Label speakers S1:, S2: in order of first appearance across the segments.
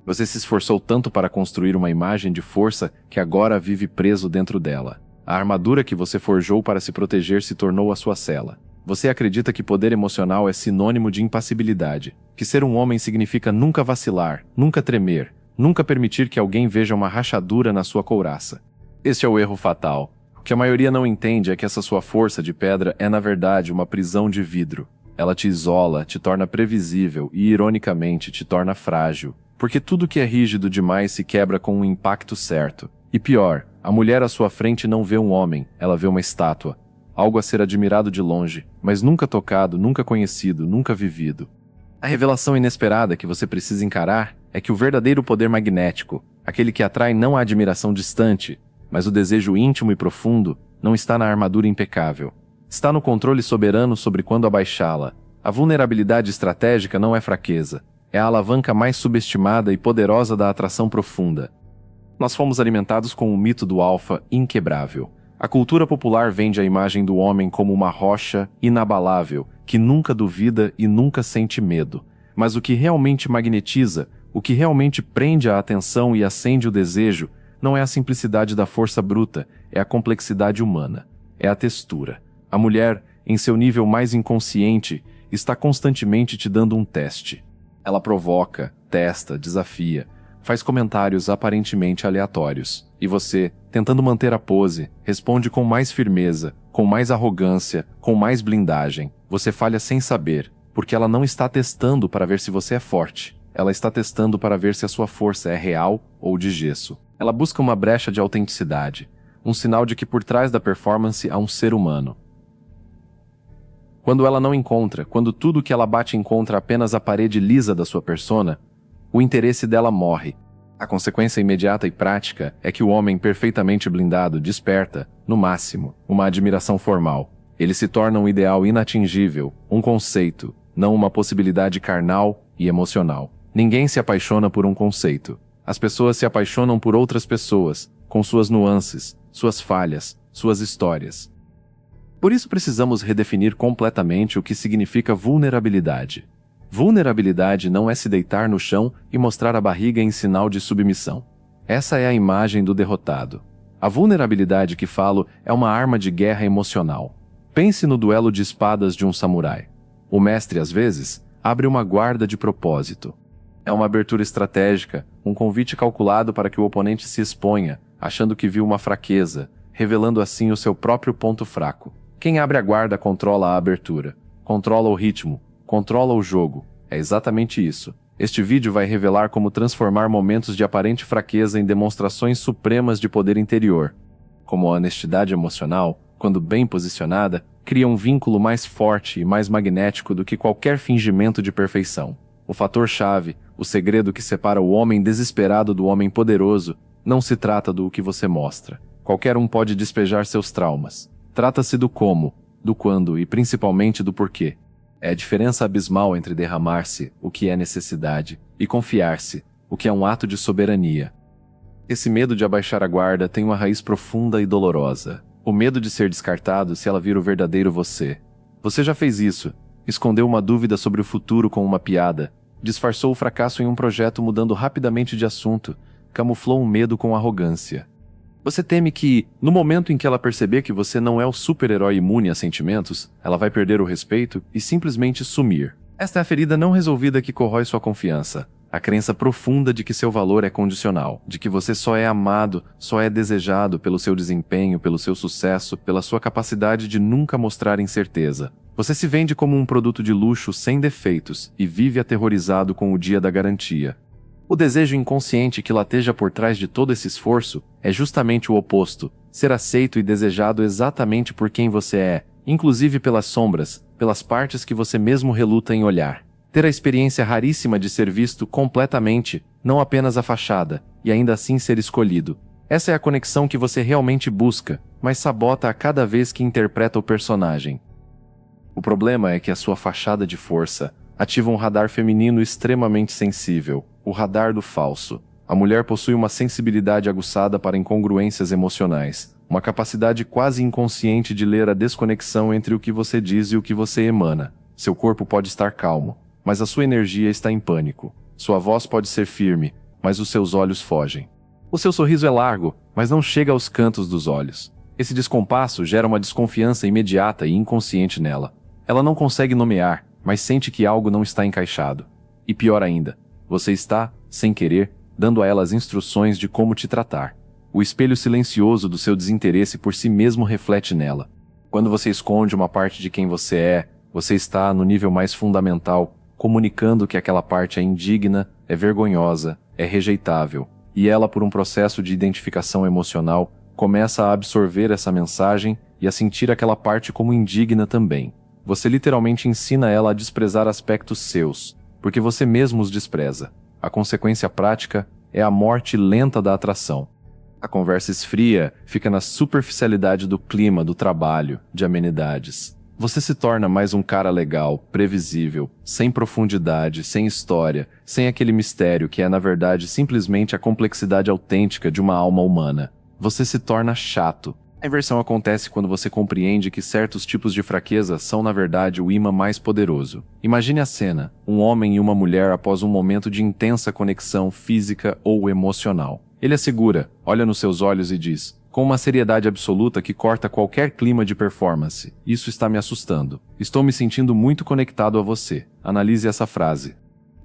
S1: Você se esforçou tanto para construir uma imagem de força que agora vive preso dentro dela. A armadura que você forjou para se proteger se tornou a sua cela. Você acredita que poder emocional é sinônimo de impassibilidade, que ser um homem significa nunca vacilar, nunca tremer, nunca permitir que alguém veja uma rachadura na sua couraça. Este é o erro fatal. O que a maioria não entende é que essa sua força de pedra é na verdade uma prisão de vidro. Ela te isola, te torna previsível e, ironicamente, te torna frágil. Porque tudo que é rígido demais se quebra com um impacto certo. E pior, a mulher à sua frente não vê um homem, ela vê uma estátua. Algo a ser admirado de longe, mas nunca tocado, nunca conhecido, nunca vivido. A revelação inesperada que você precisa encarar é que o verdadeiro poder magnético, aquele que atrai não a admiração distante, mas o desejo íntimo e profundo, não está na armadura impecável. Está no controle soberano sobre quando abaixá-la. A vulnerabilidade estratégica não é fraqueza. É a alavanca mais subestimada e poderosa da atração profunda. Nós fomos alimentados com o mito do alfa inquebrável. A cultura popular vende a imagem do homem como uma rocha inabalável, que nunca duvida e nunca sente medo. Mas o que realmente magnetiza, o que realmente prende a atenção e acende o desejo, não é a simplicidade da força bruta, é a complexidade humana. É a textura. A mulher, em seu nível mais inconsciente, está constantemente te dando um teste. Ela provoca, testa, desafia, faz comentários aparentemente aleatórios. E você, tentando manter a pose, responde com mais firmeza, com mais arrogância, com mais blindagem. Você falha sem saber, porque ela não está testando para ver se você é forte. Ela está testando para ver se a sua força é real ou de gesso. Ela busca uma brecha de autenticidade, um sinal de que por trás da performance há um ser humano. Quando ela não encontra, quando tudo que ela bate encontra apenas a parede lisa da sua persona, o interesse dela morre. A consequência imediata e prática é que o homem perfeitamente blindado desperta, no máximo, uma admiração formal. Ele se torna um ideal inatingível, um conceito, não uma possibilidade carnal e emocional. Ninguém se apaixona por um conceito. As pessoas se apaixonam por outras pessoas, com suas nuances, suas falhas, suas histórias. Por isso precisamos redefinir completamente o que significa vulnerabilidade. Vulnerabilidade não é se deitar no chão e mostrar a barriga em sinal de submissão. Essa é a imagem do derrotado. A vulnerabilidade que falo é uma arma de guerra emocional. Pense no duelo de espadas de um samurai. O mestre, às vezes, abre uma guarda de propósito. É uma abertura estratégica, um convite calculado para que o oponente se exponha, achando que viu uma fraqueza, revelando assim o seu próprio ponto fraco. Quem abre a guarda controla a abertura, controla o ritmo, controla o jogo. É exatamente isso. Este vídeo vai revelar como transformar momentos de aparente fraqueza em demonstrações supremas de poder interior. Como a honestidade emocional, quando bem posicionada, cria um vínculo mais forte e mais magnético do que qualquer fingimento de perfeição. O fator-chave, o segredo que separa o homem desesperado do homem poderoso, não se trata do que você mostra. Qualquer um pode despejar seus traumas. Trata-se do como, do quando e principalmente do porquê. É a diferença abismal entre derramar-se, o que é necessidade, e confiar-se, o que é um ato de soberania. Esse medo de abaixar a guarda tem uma raiz profunda e dolorosa. O medo de ser descartado se ela vir o verdadeiro você. Você já fez isso. Escondeu uma dúvida sobre o futuro com uma piada. Disfarçou o fracasso em um projeto mudando rapidamente de assunto. Camuflou um medo com arrogância. Você teme que, no momento em que ela perceber que você não é o super-herói imune a sentimentos, ela vai perder o respeito e simplesmente sumir. Esta é a ferida não resolvida que corrói sua confiança. A crença profunda de que seu valor é condicional, de que você só é amado, só é desejado pelo seu desempenho, pelo seu sucesso, pela sua capacidade de nunca mostrar incerteza. Você se vende como um produto de luxo sem defeitos e vive aterrorizado com o dia da garantia. O desejo inconsciente que lateja por trás de todo esse esforço é justamente o oposto, ser aceito e desejado exatamente por quem você é, inclusive pelas sombras, pelas partes que você mesmo reluta em olhar. Ter a experiência raríssima de ser visto completamente, não apenas a fachada, e ainda assim ser escolhido. Essa é a conexão que você realmente busca, mas sabota a cada vez que interpreta o personagem. O problema é que a sua fachada de força ativa um radar feminino extremamente sensível, o radar do falso. A mulher possui uma sensibilidade aguçada para incongruências emocionais, uma capacidade quase inconsciente de ler a desconexão entre o que você diz e o que você emana. Seu corpo pode estar calmo, mas a sua energia está em pânico. Sua voz pode ser firme, mas os seus olhos fogem. O seu sorriso é largo, mas não chega aos cantos dos olhos. Esse descompasso gera uma desconfiança imediata e inconsciente nela. Ela não consegue nomear, mas sente que algo não está encaixado. E pior ainda, você está, sem querer, dando a ela as instruções de como te tratar. O espelho silencioso do seu desinteresse por si mesmo reflete nela. Quando você esconde uma parte de quem você está no nível mais fundamental, comunicando que aquela parte é indigna, é vergonhosa, é rejeitável, e ela, por um processo de identificação emocional, começa a absorver essa mensagem e a sentir aquela parte como indigna também. Você literalmente ensina ela a desprezar aspectos seus, porque você mesmo os despreza. A consequência prática é a morte lenta da atração. A conversa esfria, fica na superficialidade do clima, do trabalho, de amenidades. Você se torna mais um cara legal, previsível, sem profundidade, sem história, sem aquele mistério que é, na verdade, simplesmente a complexidade autêntica de uma alma humana. Você se torna chato. A inversão acontece quando você compreende que certos tipos de fraqueza são, na verdade, o imã mais poderoso. Imagine a cena: um homem e uma mulher após um momento de intensa conexão física ou emocional. Ele a segura, olha nos seus olhos e diz, com uma seriedade absoluta que corta qualquer clima de performance: "Isso está me assustando. Estou me sentindo muito conectado a você. Analise essa frase."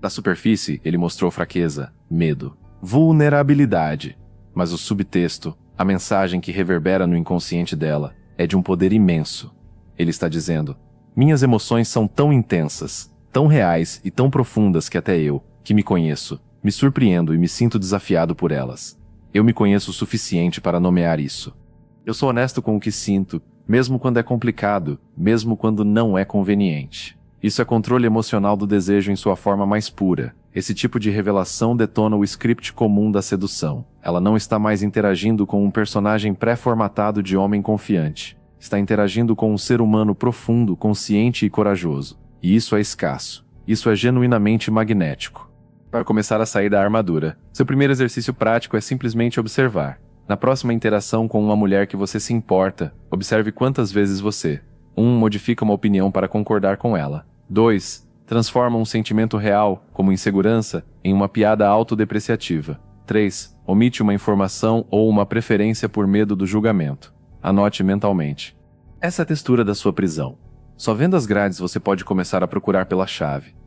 S1: Da superfície, ele mostrou fraqueza, medo, vulnerabilidade. Mas o subtexto, a mensagem que reverbera no inconsciente dela, é de um poder imenso. Ele está dizendo: "Minhas emoções são tão intensas, tão reais e tão profundas que até eu, que me conheço, me surpreendo e me sinto desafiado por elas. Eu me conheço o suficiente para nomear isso. Eu sou honesto com o que sinto, mesmo quando é complicado, mesmo quando não é conveniente." Isso é controle emocional do desejo em sua forma mais pura. Esse tipo de revelação detona o script comum da sedução. Ela não está mais interagindo com um personagem pré-formatado de homem confiante. Está interagindo com um ser humano profundo, consciente e corajoso. E isso é escasso. Isso é genuinamente magnético. Para começar a sair da armadura, seu primeiro exercício prático é simplesmente observar. Na próxima interação com uma mulher que você se importa, observe quantas vezes você: 1. Modifica uma opinião para concordar com ela. 2. Transforma um sentimento real, como insegurança, em uma piada autodepreciativa. 3. Omite uma informação ou uma preferência por medo do julgamento. Anote mentalmente. Essa é a textura da sua prisão. Só vendo as grades você pode começar a procurar pela chave.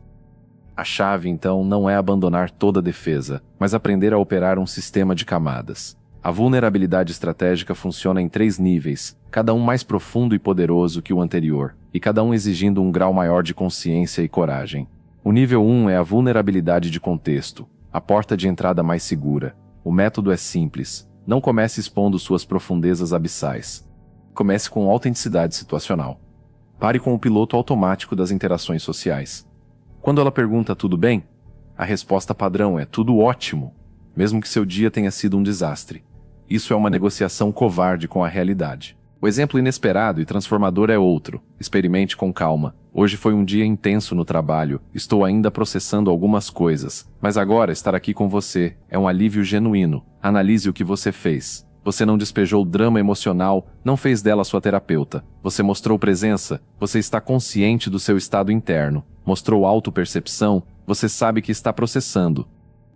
S1: A chave, então, não é abandonar toda a defesa, mas aprender a operar um sistema de camadas. A vulnerabilidade estratégica funciona em 3 níveis, cada um mais profundo e poderoso que o anterior, e cada um exigindo um grau maior de consciência e coragem. O nível 1 é a vulnerabilidade de contexto, a porta de entrada mais segura. O método é simples. Não comece expondo suas profundezas abissais. Comece com autenticidade situacional. Pare com o piloto automático das interações sociais. Quando ela pergunta "tudo bem?", a resposta padrão é "tudo ótimo", mesmo que seu dia tenha sido um desastre. Isso é uma negociação covarde com a realidade. O exemplo inesperado e transformador é outro. Experimente com calma. Hoje foi um dia intenso no trabalho, estou ainda processando algumas coisas, mas agora estar aqui com você é um alívio genuíno. Analise o que você fez. Você não despejou drama emocional, não fez dela sua terapeuta. Você mostrou presença, você está consciente do seu estado interno. Mostrou autopercepção, você sabe que está processando.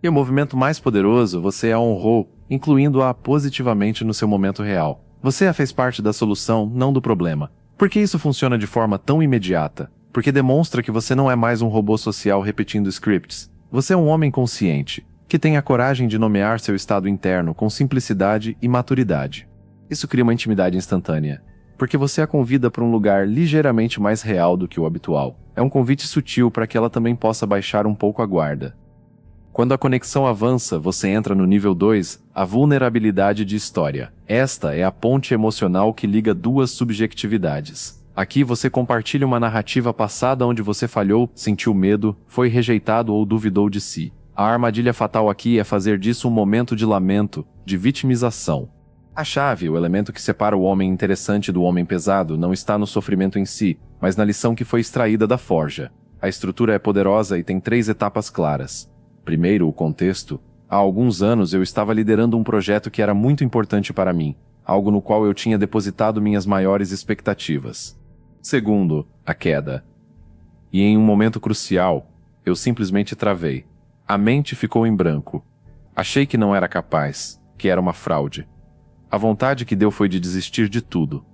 S1: E o movimento mais poderoso, você a honrou, incluindo-a positivamente no seu momento real. Você a fez parte da solução, não do problema. Por que isso funciona de forma tão imediata? Porque demonstra que você não é mais um robô social repetindo scripts. Você é um homem consciente, que tem a coragem de nomear seu estado interno com simplicidade e maturidade. Isso cria uma intimidade instantânea, porque você a convida para um lugar ligeiramente mais real do que o habitual. É um convite sutil para que ela também possa baixar um pouco a guarda. Quando a conexão avança, você entra no nível 2, a vulnerabilidade de história. Esta é a ponte emocional que liga 2 subjetividades. Aqui você compartilha uma narrativa passada onde você falhou, sentiu medo, foi rejeitado ou duvidou de si. A armadilha fatal aqui é fazer disso um momento de lamento, de vitimização. A chave, o elemento que separa o homem interessante do homem pesado, não está no sofrimento em si, mas na lição que foi extraída da forja. A estrutura é poderosa e tem 3 etapas claras. Primeiro, o contexto. Há alguns anos eu estava liderando um projeto que era muito importante para mim, algo no qual eu tinha depositado minhas maiores expectativas. Segundo, a queda. E em um momento crucial, eu simplesmente travei. A mente ficou em branco. Achei que não era capaz, que era uma fraude. A vontade que deu foi de desistir de tudo.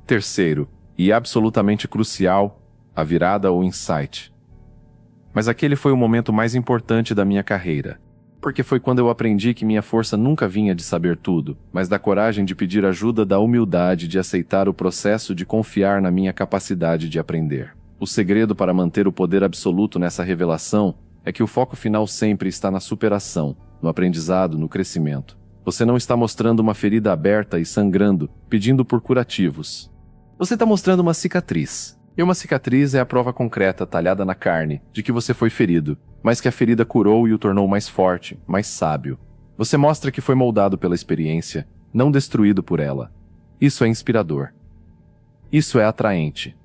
S1: Terceiro, e absolutamente crucial, a virada ou insight. Mas aquele foi o momento mais importante da minha carreira, porque foi quando eu aprendi que minha força nunca vinha de saber tudo, mas da coragem de pedir ajuda, da humildade de aceitar o processo, de confiar na minha capacidade de aprender. O segredo para manter o poder absoluto nessa revelação é que o foco final sempre está na superação, no aprendizado, no crescimento. Você não está mostrando uma ferida aberta e sangrando, pedindo por curativos. Você está mostrando uma cicatriz. E uma cicatriz é a prova concreta, talhada na carne, de que você foi ferido, mas que a ferida curou e o tornou mais forte, mais sábio. Você mostra que foi moldado pela experiência, não destruído por ela. Isso é inspirador. Isso é atraente.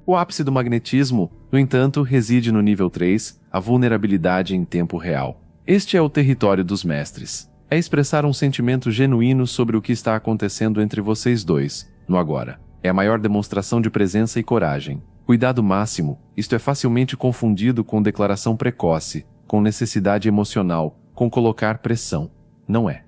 S1: O ápice do magnetismo, no entanto, reside no nível 3, a vulnerabilidade em tempo real. Este é o território dos mestres. É expressar um sentimento genuíno sobre o que está acontecendo entre vocês dois, no agora. É a maior demonstração de presença e coragem. Cuidado máximo, isto é facilmente confundido com declaração precoce, com necessidade emocional, com colocar pressão. Não é.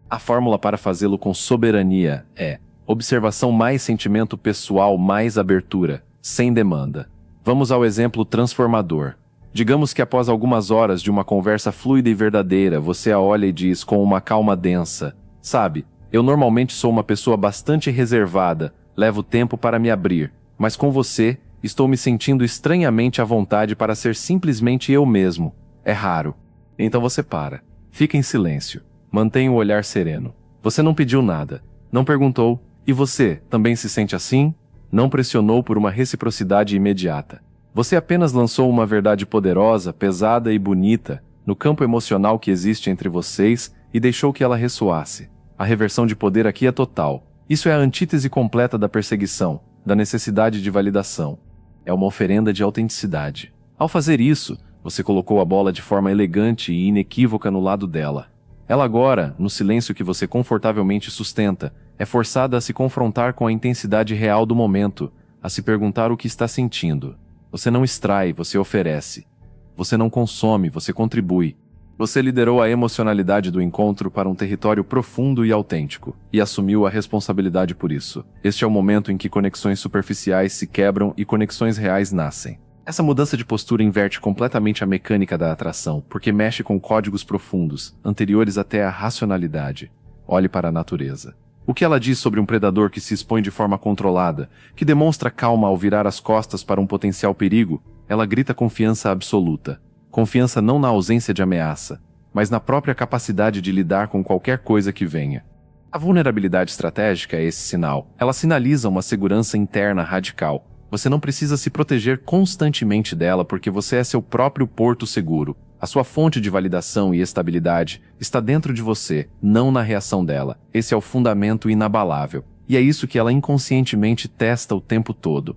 S1: A fórmula para fazê-lo com soberania é observação mais sentimento pessoal mais abertura, sem demanda. Vamos ao exemplo transformador. Digamos que após algumas horas de uma conversa fluida e verdadeira, você a olha e diz com uma calma densa: sabe, eu normalmente sou uma pessoa bastante reservada, levo tempo para me abrir, mas com você, estou me sentindo estranhamente à vontade para ser simplesmente eu mesmo. É raro. Então você para. Fica em silêncio. Mantenha o olhar sereno. Você não pediu nada. Não perguntou: e você, também se sente assim? Não pressionou por uma reciprocidade imediata. Você apenas lançou uma verdade poderosa, pesada e bonita, no campo emocional que existe entre vocês e deixou que ela ressoasse. A reversão de poder aqui é total. Isso é a antítese completa da perseguição, da necessidade de validação. É uma oferenda de autenticidade. Ao fazer isso, você colocou a bola de forma elegante e inequívoca no lado dela. Ela agora, no silêncio que você confortavelmente sustenta, é forçada a se confrontar com a intensidade real do momento, a se perguntar o que está sentindo. Você não extrai, você oferece. Você não consome, você contribui. Você liderou a emocionalidade do encontro para um território profundo e autêntico, e assumiu a responsabilidade por isso. Este é o momento em que conexões superficiais se quebram e conexões reais nascem. Essa mudança de postura inverte completamente a mecânica da atração, porque mexe com códigos profundos, anteriores até à racionalidade. Olhe para a natureza. O que ela diz sobre um predador que se expõe de forma controlada, que demonstra calma ao virar as costas para um potencial perigo? Ela grita confiança absoluta. Confiança não na ausência de ameaça, mas na própria capacidade de lidar com qualquer coisa que venha. A vulnerabilidade estratégica é esse sinal. Ela sinaliza uma segurança interna radical. Você não precisa se proteger constantemente dela porque você é seu próprio porto seguro. A sua fonte de validação e estabilidade está dentro de você, não na reação dela. Esse é o fundamento inabalável. E é isso que ela inconscientemente testa o tempo todo.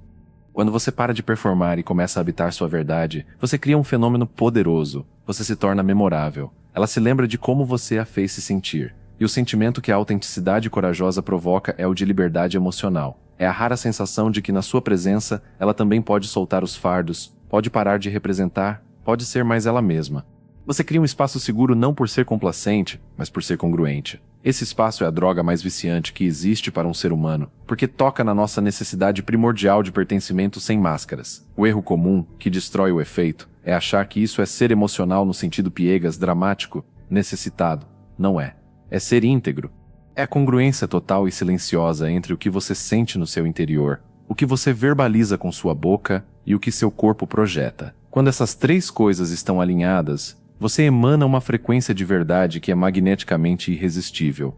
S1: Quando você para de performar e começa a habitar sua verdade, você cria um fenômeno poderoso. Você se torna memorável. Ela se lembra de como você a fez se sentir. E o sentimento que a autenticidade corajosa provoca é o de liberdade emocional. É a rara sensação de que na sua presença, ela também pode soltar os fardos, pode parar de representar, pode ser mais ela mesma. Você cria um espaço seguro não por ser complacente, mas por ser congruente. Esse espaço é a droga mais viciante que existe para um ser humano, porque toca na nossa necessidade primordial de pertencimento sem máscaras. O erro comum, que destrói o efeito, é achar que isso é ser emocional no sentido piegas, dramático, necessitado. Não é. É ser íntegro. É a congruência total e silenciosa entre o que você sente no seu interior, o que você verbaliza com sua boca e o que seu corpo projeta. Quando essas três coisas estão alinhadas, você emana uma frequência de verdade que é magneticamente irresistível.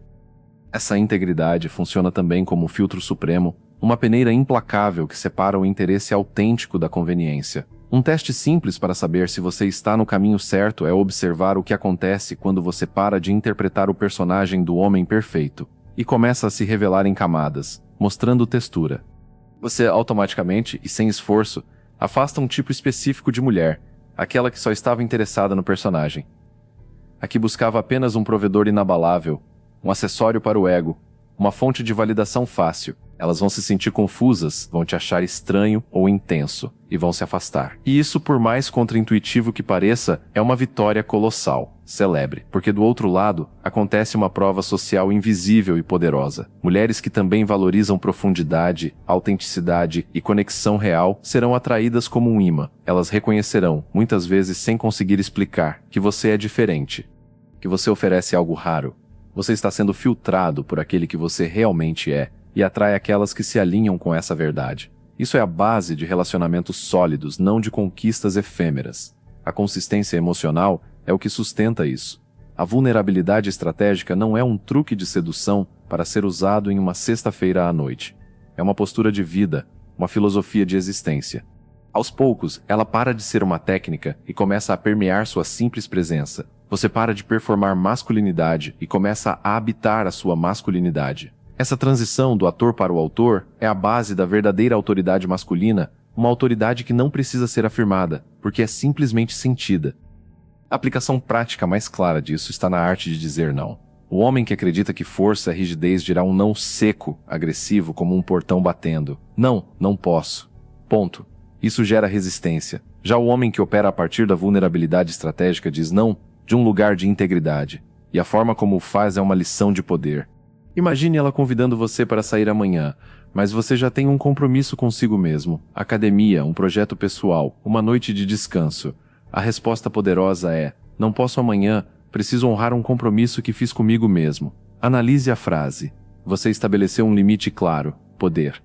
S1: Essa integridade funciona também como um filtro supremo, uma peneira implacável que separa o interesse autêntico da conveniência. Um teste simples para saber se você está no caminho certo é observar o que acontece quando você para de interpretar o personagem do homem perfeito e começa a se revelar em camadas, mostrando textura. Você automaticamente, e sem esforço, afasta um tipo específico de mulher, aquela que só estava interessada no personagem. A que buscava apenas um provedor inabalável, um acessório para o ego, uma fonte de validação fácil. Elas vão se sentir confusas, vão te achar estranho ou intenso, e vão se afastar. E isso, por mais contraintuitivo que pareça, é uma vitória colossal. celebre, porque do outro lado, acontece uma prova social invisível e poderosa. Mulheres que também valorizam profundidade, autenticidade e conexão real serão atraídas como um imã. Elas reconhecerão, muitas vezes sem conseguir explicar, que você é diferente, que você oferece algo raro. Você está sendo filtrado por aquele que você realmente é e atrai aquelas que se alinham com essa verdade. Isso é a base de relacionamentos sólidos, não de conquistas efêmeras. A consistência emocional é o que sustenta isso. A vulnerabilidade estratégica não é um truque de sedução para ser usado em uma sexta-feira à noite. É uma postura de vida, uma filosofia de existência. Aos poucos, ela para de ser uma técnica e começa a permear sua simples presença. Você para de performar masculinidade e começa a habitar a sua masculinidade. Essa transição do ator para o autor é a base da verdadeira autoridade masculina, uma autoridade que não precisa ser afirmada, porque é simplesmente sentida. A aplicação prática mais clara disso está na arte de dizer não. O homem que acredita que força e rigidez dirá um não seco, agressivo, como um portão batendo. Não, não posso. Ponto. Isso gera resistência. Já o homem que opera a partir da vulnerabilidade estratégica diz não de um lugar de integridade. E a forma como o faz é uma lição de poder. Imagine ela convidando você para sair amanhã, mas você já tem um compromisso consigo mesmo. Academia, um projeto pessoal, uma noite de descanso. A resposta poderosa é: não posso amanhã, preciso honrar um compromisso que fiz comigo mesmo. Analise a frase. Você estabeleceu um limite claro, poder.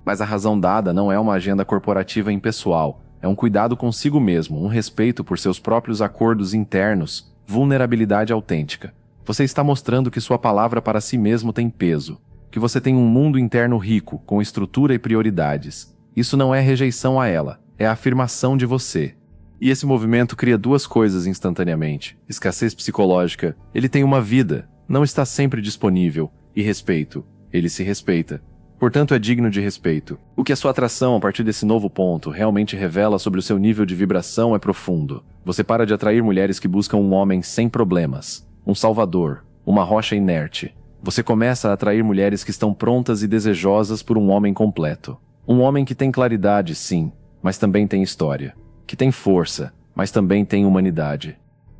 S1: Mas a razão dada não é uma agenda corporativa impessoal, é um cuidado consigo mesmo, um respeito por seus próprios acordos internos, vulnerabilidade autêntica. Você está mostrando que sua palavra para si mesmo tem peso, que você tem um mundo interno rico, com estrutura e prioridades. Isso não é rejeição a ela, é a afirmação de você. E esse movimento cria duas coisas instantaneamente. Escassez psicológica, ele tem uma vida, não está sempre disponível, e respeito, ele se respeita. Portanto, é digno de respeito. O que a sua atração a partir desse novo ponto realmente revela sobre o seu nível de vibração é profundo. Você para de atrair mulheres que buscam um homem sem problemas, um salvador, uma rocha inerte. Você começa a atrair mulheres que estão prontas e desejosas por um homem completo. Um homem que tem claridade, sim, mas também tem história. Que tem força, mas também tem humanidade.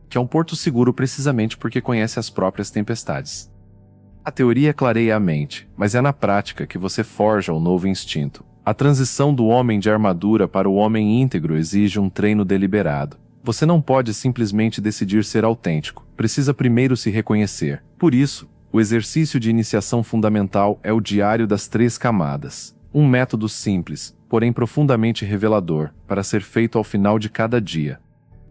S1: Que é um porto seguro precisamente porque conhece as próprias tempestades. A teoria clareia a mente, mas é na prática que você forja o novo instinto. A transição do homem de armadura para o homem íntegro exige um treino deliberado. Você não pode simplesmente decidir ser autêntico, precisa primeiro se reconhecer. Por isso, o exercício de iniciação fundamental é o diário das 3 camadas. Um método simples, porém profundamente revelador, para ser feito ao final de cada dia.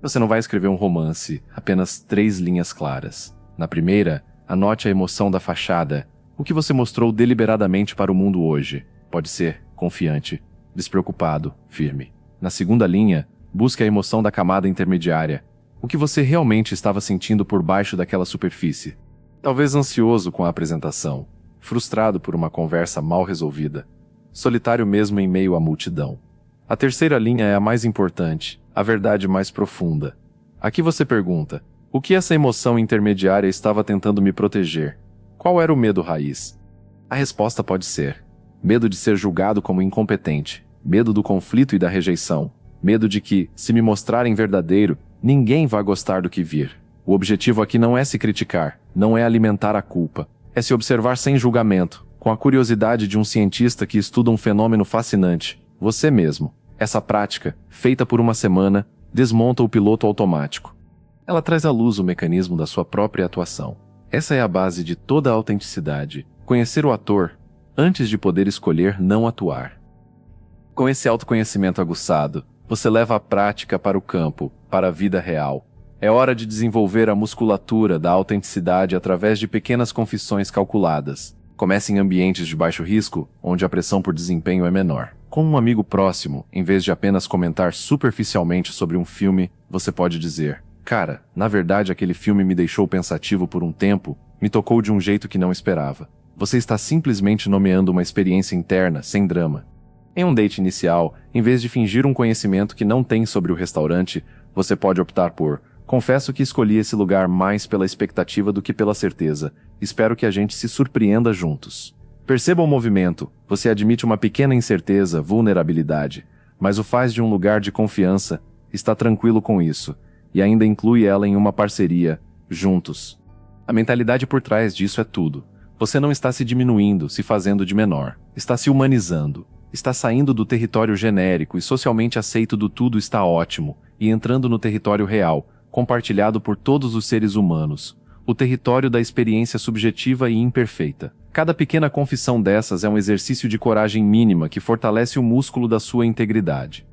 S1: Você não vai escrever um romance, apenas 3 linhas claras. Na primeira, anote a emoção da fachada, o que você mostrou deliberadamente para o mundo hoje. Pode ser confiante, despreocupado, firme. Na segunda linha, busque a emoção da camada intermediária, o que você realmente estava sentindo por baixo daquela superfície. Talvez ansioso com a apresentação, frustrado por uma conversa mal resolvida, solitário mesmo em meio à multidão. A terceira linha é a mais importante, a verdade mais profunda. Aqui você pergunta: o que essa emoção intermediária estava tentando me proteger? Qual era o medo raiz? A resposta pode ser: medo de ser julgado como incompetente, medo do conflito e da rejeição, medo de que, se me mostrarem verdadeiro, ninguém vai gostar do que vir. O objetivo aqui não é se criticar, não é alimentar a culpa, é se observar sem julgamento, com a curiosidade de um cientista que estuda um fenômeno fascinante, você mesmo. Essa prática, feita por uma semana, desmonta o piloto automático. Ela traz à luz o mecanismo da sua própria atuação. Essa é a base de toda a autenticidade. Conhecer o ator, antes de poder escolher não atuar. Com esse autoconhecimento aguçado, você leva a prática para o campo, para a vida real. É hora de desenvolver a musculatura da autenticidade através de pequenas confissões calculadas. Comece em ambientes de baixo risco, onde a pressão por desempenho é menor. Com um amigo próximo, em vez de apenas comentar superficialmente sobre um filme, você pode dizer: cara, na verdade aquele filme me deixou pensativo por um tempo, me tocou de um jeito que não esperava. Você está simplesmente nomeando uma experiência interna, sem drama. Em um date inicial, em vez de fingir um conhecimento que não tem sobre o restaurante, você pode optar por: confesso que escolhi esse lugar mais pela expectativa do que pela certeza. Espero que a gente se surpreenda juntos. Perceba o movimento. Você admite uma pequena incerteza, vulnerabilidade, mas o faz de um lugar de confiança, está tranquilo com isso, e ainda inclui ela em uma parceria, juntos. A mentalidade por trás disso é tudo. Você não está se diminuindo, se fazendo de menor. Está se humanizando. Está saindo do território genérico e socialmente aceito do tudo está ótimo e entrando no território real, compartilhado por todos os seres humanos. O território da experiência subjetiva e imperfeita. Cada pequena confissão dessas é um exercício de coragem mínima que fortalece o músculo da sua integridade.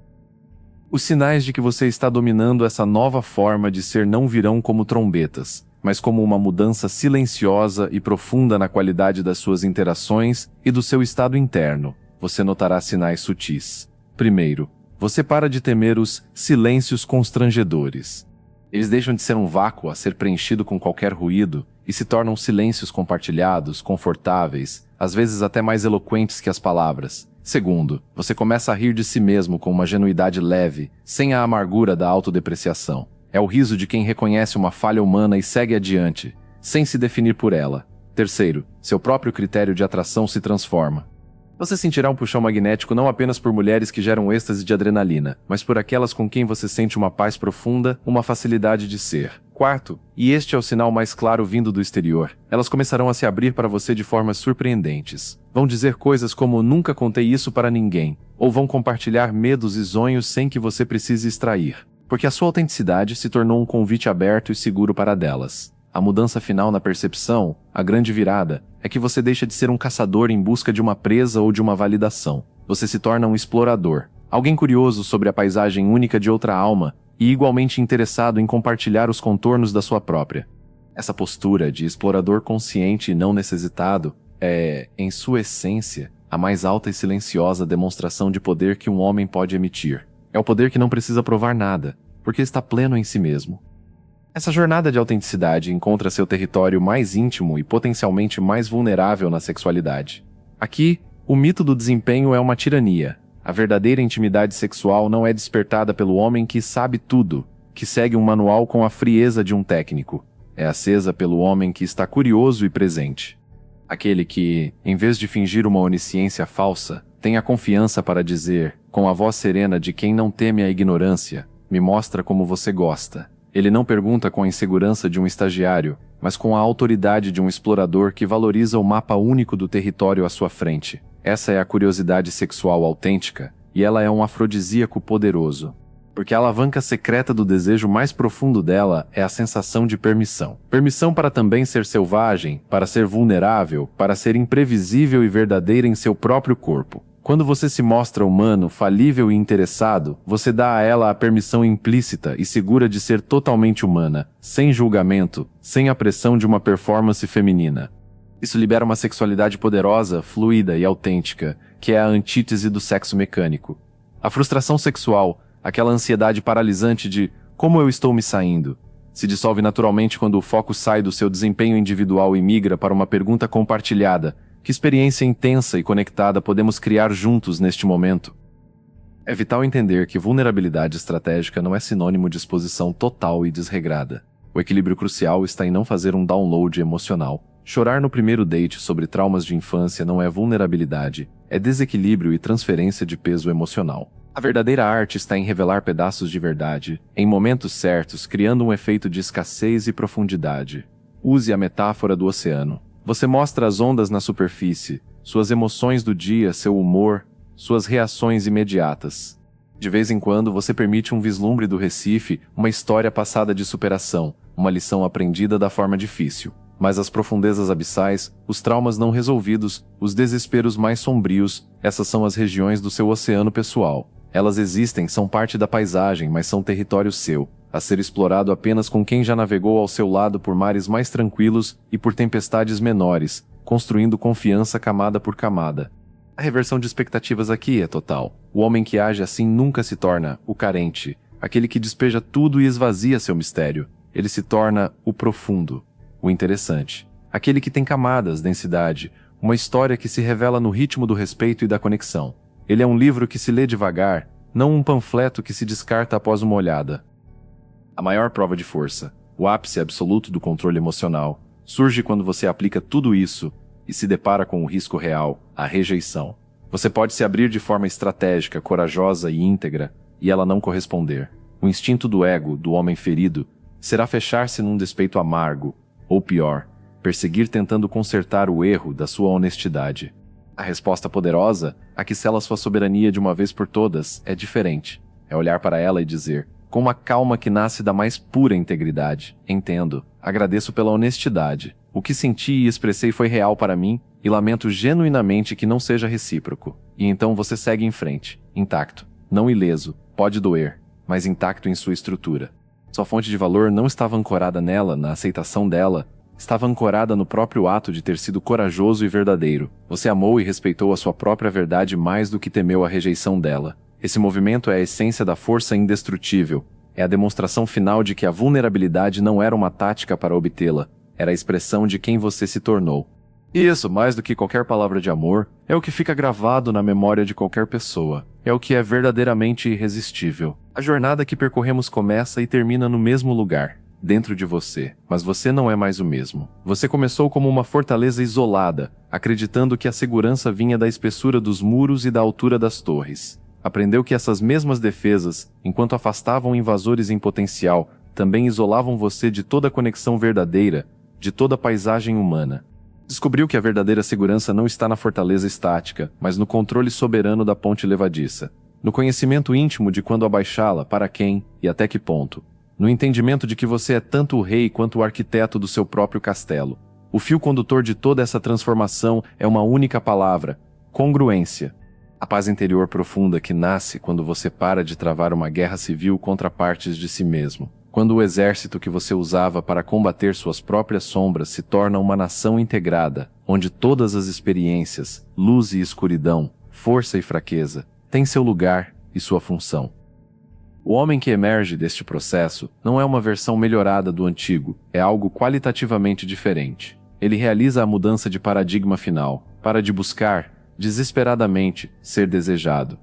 S1: Os sinais de que você está dominando essa nova forma de ser não virão como trombetas, mas como uma mudança silenciosa e profunda na qualidade das suas interações e do seu estado interno. Você notará sinais sutis. Primeiro, você para de temer os silêncios constrangedores. Eles deixam de ser um vácuo a ser preenchido com qualquer ruído e se tornam silêncios compartilhados, confortáveis, às vezes até mais eloquentes que as palavras. Segundo, você começa a rir de si mesmo com uma genuidade leve, sem a amargura da autodepreciação. É o riso de quem reconhece uma falha humana e segue adiante, sem se definir por ela. Terceiro, seu próprio critério de atração se transforma. Você sentirá um puxão magnético não apenas por mulheres que geram êxtase de adrenalina, mas por aquelas com quem você sente uma paz profunda, uma facilidade de ser. Quarto, e este é o sinal mais claro vindo do exterior, elas começarão a se abrir para você de formas surpreendentes. Vão dizer coisas como "nunca contei isso para ninguém", ou vão compartilhar medos e sonhos sem que você precise extrair, porque a sua autenticidade se tornou um convite aberto e seguro para delas. A mudança final na percepção, a grande virada, é que você deixa de ser um caçador em busca de uma presa ou de uma validação. Você se torna um explorador, alguém curioso sobre a paisagem única de outra alma e igualmente interessado em compartilhar os contornos da sua própria. Essa postura de explorador consciente e não necessitado é, em sua essência, a mais alta e silenciosa demonstração de poder que um homem pode emitir. É o poder que não precisa provar nada, porque está pleno em si mesmo. Essa jornada de autenticidade encontra seu território mais íntimo e potencialmente mais vulnerável na sexualidade. Aqui, o mito do desempenho é uma tirania. A verdadeira intimidade sexual não é despertada pelo homem que sabe tudo, que segue um manual com a frieza de um técnico. É acesa pelo homem que está curioso e presente. Aquele que, em vez de fingir uma onisciência falsa, tem a confiança para dizer, com a voz serena de quem não teme a ignorância, "Me mostra como você gosta." Ele não pergunta com a insegurança de um estagiário, mas com a autoridade de um explorador que valoriza o mapa único do território à sua frente. Essa é a curiosidade sexual autêntica, e ela é um afrodisíaco poderoso. Porque a alavanca secreta do desejo mais profundo dela é a sensação de permissão. Permissão para também ser selvagem, para ser vulnerável, para ser imprevisível e verdadeira em seu próprio corpo. Quando você se mostra humano, falível e interessado, você dá a ela a permissão implícita e segura de ser totalmente humana, sem julgamento, sem a pressão de uma performance feminina. Isso libera uma sexualidade poderosa, fluida e autêntica, que é a antítese do sexo mecânico. A frustração sexual, aquela ansiedade paralisante de "como eu estou me saindo?", se dissolve naturalmente quando o foco sai do seu desempenho individual e migra para uma pergunta compartilhada: que experiência intensa e conectada podemos criar juntos neste momento? É vital entender que vulnerabilidade estratégica não é sinônimo de exposição total e desregrada. O equilíbrio crucial está em não fazer um download emocional. Chorar no primeiro date sobre traumas de infância não é vulnerabilidade, é desequilíbrio e transferência de peso emocional. A verdadeira arte está em revelar pedaços de verdade, em momentos certos, criando um efeito de escassez e profundidade. Use a metáfora do oceano. Você mostra as ondas na superfície, suas emoções do dia, seu humor, suas reações imediatas. De vez em quando você permite um vislumbre do Recife, uma história passada de superação, uma lição aprendida da forma difícil. Mas as profundezas abissais, os traumas não resolvidos, os desesperos mais sombrios, essas são as regiões do seu oceano pessoal. Elas existem, são parte da paisagem, mas são território seu, a ser explorado apenas com quem já navegou ao seu lado por mares mais tranquilos e por tempestades menores, construindo confiança camada por camada. A reversão de expectativas aqui é total. O homem que age assim nunca se torna o carente, aquele que despeja tudo e esvazia seu mistério. Ele se torna o profundo, o interessante, aquele que tem camadas, densidade, uma história que se revela no ritmo do respeito e da conexão. Ele é um livro que se lê devagar, não um panfleto que se descarta após uma olhada. A maior prova de força, o ápice absoluto do controle emocional, surge quando você aplica tudo isso e se depara com o risco real, a rejeição. Você pode se abrir de forma estratégica, corajosa e íntegra, e ela não corresponder. O instinto do ego, do homem ferido, Será fechar-se num despeito amargo, ou pior, perseguir tentando consertar o erro da sua honestidade? A resposta poderosa, a que sela sua soberania de uma vez por todas, é diferente. É olhar para ela e dizer, com uma calma que nasce da mais pura integridade: entendo, agradeço pela honestidade. O que senti e expressei foi real para mim, e lamento genuinamente que não seja recíproco. E então você segue em frente, intacto, não ileso, pode doer, mas intacto em sua estrutura. Sua fonte de valor não estava ancorada nela, na aceitação dela, estava ancorada no próprio ato de ter sido corajoso e verdadeiro. Você amou e respeitou a sua própria verdade mais do que temeu a rejeição dela. Esse movimento é a essência da força indestrutível. É a demonstração final de que a vulnerabilidade não era uma tática para obtê-la, era a expressão de quem você se tornou. E isso, mais do que qualquer palavra de amor, é o que fica gravado na memória de qualquer pessoa. É o que é verdadeiramente irresistível. A jornada que percorremos começa e termina no mesmo lugar, dentro de você. Mas você não é mais o mesmo. Você começou como uma fortaleza isolada, acreditando que a segurança vinha da espessura dos muros e da altura das torres. Aprendeu que essas mesmas defesas, enquanto afastavam invasores em potencial, também isolavam você de toda a conexão verdadeira, de toda a paisagem humana. Descobriu que a verdadeira segurança não está na fortaleza estática, mas no controle soberano da ponte levadiça. No conhecimento íntimo de quando abaixá-la, para quem e até que ponto. No entendimento de que você é tanto o rei quanto o arquiteto do seu próprio castelo. O fio condutor de toda essa transformação é uma única palavra: congruência. A paz interior profunda que nasce quando você para de travar uma guerra civil contra partes de si mesmo. Quando o exército que você usava para combater suas próprias sombras se torna uma nação integrada, onde todas as experiências, luz e escuridão, força e fraqueza, têm seu lugar e sua função. O homem que emerge deste processo não é uma versão melhorada do antigo, é algo qualitativamente diferente. Ele realiza a mudança de paradigma final, para de buscar, desesperadamente, ser desejado.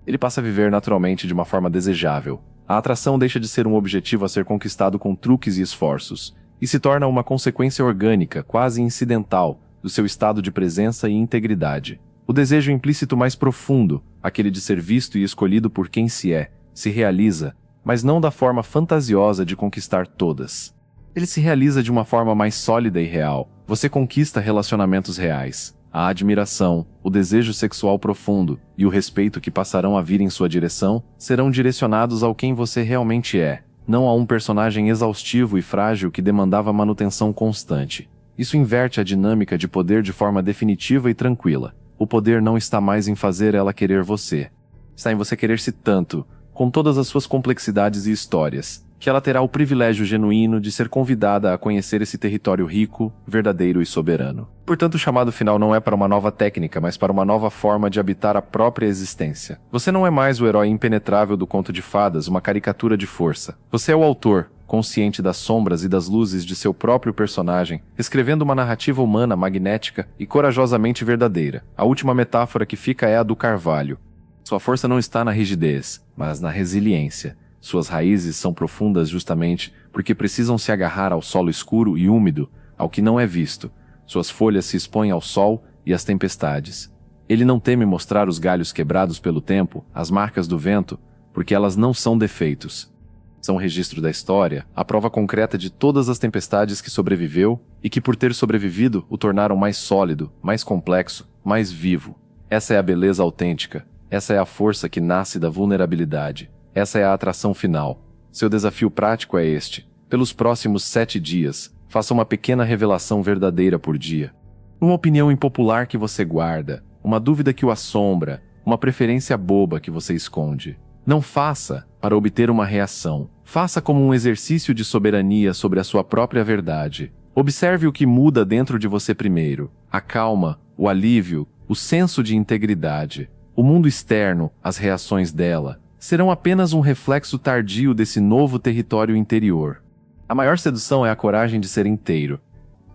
S1: Ele passa a viver naturalmente de uma forma desejável. A atração deixa de ser um objetivo a ser conquistado com truques e esforços, e se torna uma consequência orgânica, quase incidental, do seu estado de presença e integridade. O desejo implícito mais profundo, aquele de ser visto e escolhido por quem se realiza, mas não da forma fantasiosa de conquistar todas. Ele se realiza de uma forma mais sólida e real. Você conquista relacionamentos reais. A admiração, o desejo sexual profundo e o respeito que passarão a vir em sua direção serão direcionados ao quem você realmente é, não a um personagem exaustivo e frágil que demandava manutenção constante. Isso inverte a dinâmica de poder de forma definitiva e tranquila. O poder não está mais em fazer ela querer você. Está em você querer-se tanto, com todas as suas complexidades e histórias, que ela terá o privilégio genuíno de ser convidada a conhecer esse território rico, verdadeiro e soberano. Portanto, o chamado final não é para uma nova técnica, mas para uma nova forma de habitar a própria existência. Você não é mais o herói impenetrável do conto de fadas, uma caricatura de força. Você é o autor, consciente das sombras e das luzes de seu próprio personagem, escrevendo uma narrativa humana magnética e corajosamente verdadeira. A última metáfora que fica é a do carvalho. Sua força não está na rigidez, mas na resiliência. Suas raízes são profundas justamente porque precisam se agarrar ao solo escuro e úmido, ao que não é visto. Suas folhas se expõem ao sol e às tempestades. Ele não teme mostrar os galhos quebrados pelo tempo, as marcas do vento, porque elas não são defeitos. São registro da história, a prova concreta de todas as tempestades que sobreviveu e que, por ter sobrevivido, o tornaram mais sólido, mais complexo, mais vivo. Essa é a beleza autêntica. Essa é a força que nasce da vulnerabilidade. Essa é a atração final. Seu desafio prático é este. Pelos próximos 7 dias, faça uma pequena revelação verdadeira por dia. Uma opinião impopular que você guarda, uma dúvida que o assombra, uma preferência boba que você esconde. Não faça para obter uma reação. Faça como um exercício de soberania sobre a sua própria verdade. Observe o que muda dentro de você primeiro. A calma, o alívio, o senso de integridade. O mundo externo, as reações dela, serão apenas um reflexo tardio desse novo território interior. A maior sedução é a coragem de ser inteiro.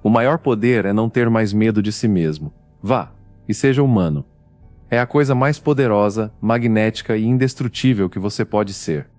S1: O maior poder é não ter mais medo de si mesmo. Vá, e seja humano. É a coisa mais poderosa, magnética e indestrutível que você pode ser.